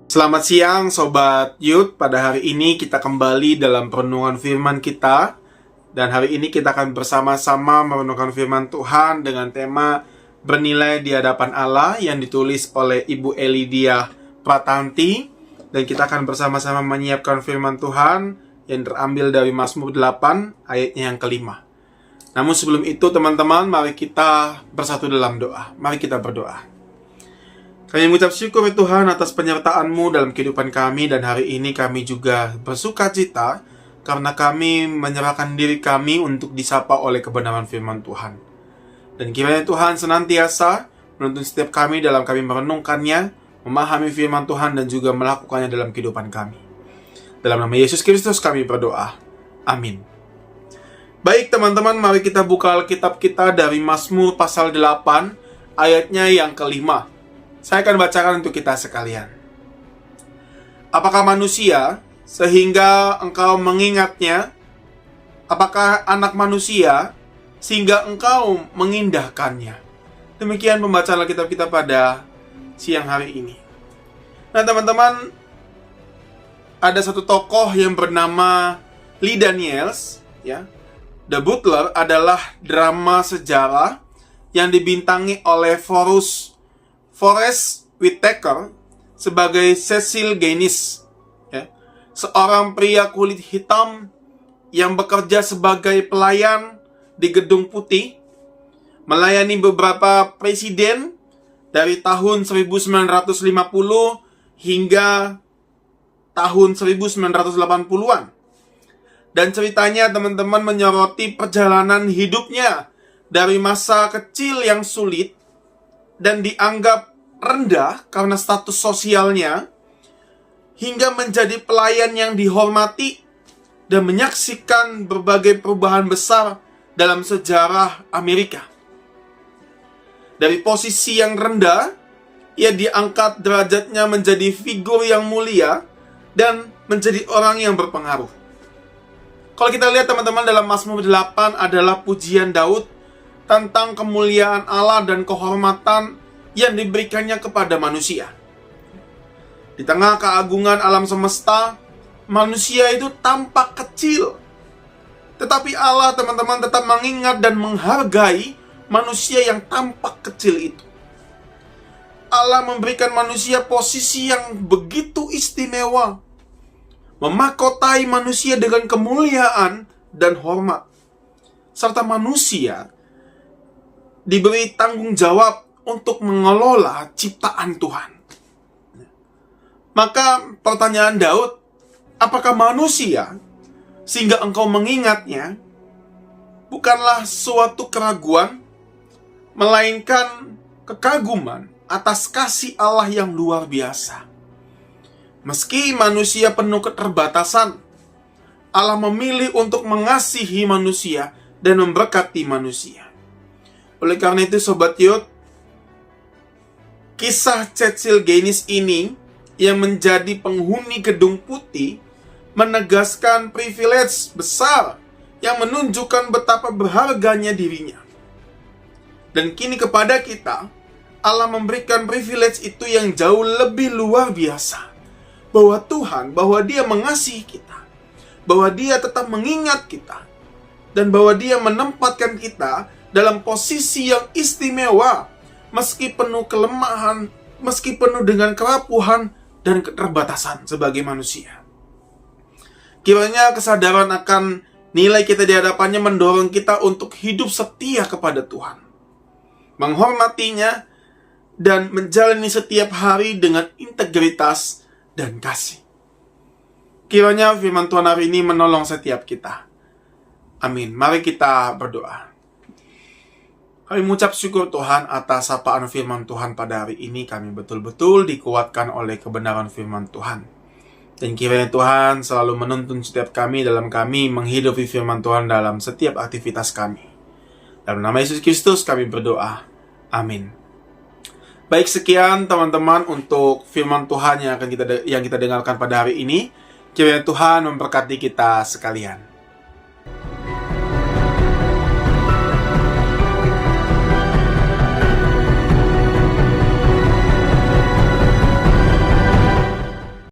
Selamat siang Sobat Youth. Pada hari ini kita kembali dalam perenungan firman kita. Dan hari ini kita akan bersama-sama merenungkan firman Tuhan dengan tema Bernilai di hadapan Allah yang ditulis oleh Ibu Elidia Pratanti. Dan kita akan bersama-sama menyiapkan firman Tuhan yang terambil dari Mazmur 8 ayatnya yang kelima. Namun sebelum itu teman-teman, mari kita bersatu dalam doa. Mari kita berdoa. Kami mengucap syukur Tuhan atas penyertaan-Mu dalam kehidupan kami, dan hari ini kami juga bersuka cita karena kami menyerahkan diri kami untuk disapa oleh kebenaran firman Tuhan. Dan kiranya Tuhan senantiasa menuntun setiap kami dalam kami merenungkannya, memahami firman Tuhan, dan juga melakukannya dalam kehidupan kami. Dalam nama Yesus Kristus kami berdoa. Amin. Baik teman-teman, mari kita buka Alkitab kita dari Mazmur pasal 8 ayatnya yang kelima. Saya akan bacakan untuk kita sekalian. Apakah manusia sehingga engkau mengingatnya? Apakah anak manusia sehingga engkau mengindahkannya? Demikian pembacaan Alkitab kita pada siang hari ini. Nah teman-teman, ada satu tokoh yang bernama Lee Daniels, ya. The Butler adalah drama sejarah yang dibintangi oleh Forest Whitaker sebagai Cecil Gaines, ya, seorang pria kulit hitam yang bekerja sebagai pelayan di Gedung Putih, melayani beberapa presiden dari tahun 1950 hingga tahun 1980-an. Dan ceritanya teman-teman menyoroti perjalanan hidupnya dari masa kecil yang sulit dan dianggap rendah karena status sosialnya, hingga menjadi pelayan yang dihormati dan menyaksikan berbagai perubahan besar dalam sejarah Amerika. Dari posisi yang rendah, ia diangkat derajatnya menjadi figur yang mulia dan menjadi orang yang berpengaruh. Kalau kita lihat teman-teman, dalam Mazmur 8 adalah pujian Daud tentang kemuliaan Allah dan kehormatan yang diberikannya kepada manusia. Di tengah keagungan alam semesta, manusia itu tampak kecil. Tetapi Allah, teman-teman, tetap mengingat dan menghargai manusia yang tampak kecil itu. Allah memberikan manusia posisi yang begitu istimewa, memahkotai manusia dengan kemuliaan dan hormat, serta manusia diberi tanggung jawab untuk mengelola ciptaan Tuhan. Maka pertanyaan Daud, apakah manusia sehingga engkau mengingatnya, bukanlah suatu keraguan, melainkan kekaguman atas kasih Allah yang luar biasa. Meski manusia penuh keterbatasan, Allah memilih untuk mengasihi manusia dan memberkati manusia. Oleh karena itu Sobat Youth, kisah Cecil Gaines ini yang menjadi penghuni Gedung Putih menegaskan privilege besar yang menunjukkan betapa berharganya dirinya. Dan kini kepada kita, Allah memberikan privilege itu yang jauh lebih luar biasa. Bahwa Tuhan, bahwa Dia mengasihi kita, bahwa Dia tetap mengingat kita, dan bahwa Dia menempatkan kita dalam posisi yang istimewa, meski penuh kelemahan, meski penuh dengan kerapuhan dan keterbatasan sebagai manusia. Kiranya kesadaran akan nilai kita di hadapannya mendorong kita untuk hidup setia kepada Tuhan, menghormatinya, dan menjalani setiap hari dengan integritas dan kasih. Kiranya firman Tuhan hari ini menolong setiap kita. Amin. Mari kita berdoa. Kami mengucap syukur Tuhan atas sapaan firman Tuhan pada hari ini. Kami betul-betul dikuatkan oleh kebenaran firman Tuhan. Dan kiranya Tuhan selalu menuntun setiap kami dalam kami menghidupi firman Tuhan dalam setiap aktivitas kami. Dalam nama Yesus Kristus kami berdoa. Amin. Baik, sekian teman-teman untuk firman Tuhan yang kita dengarkan pada hari ini. Kiranya Tuhan memberkati kita sekalian.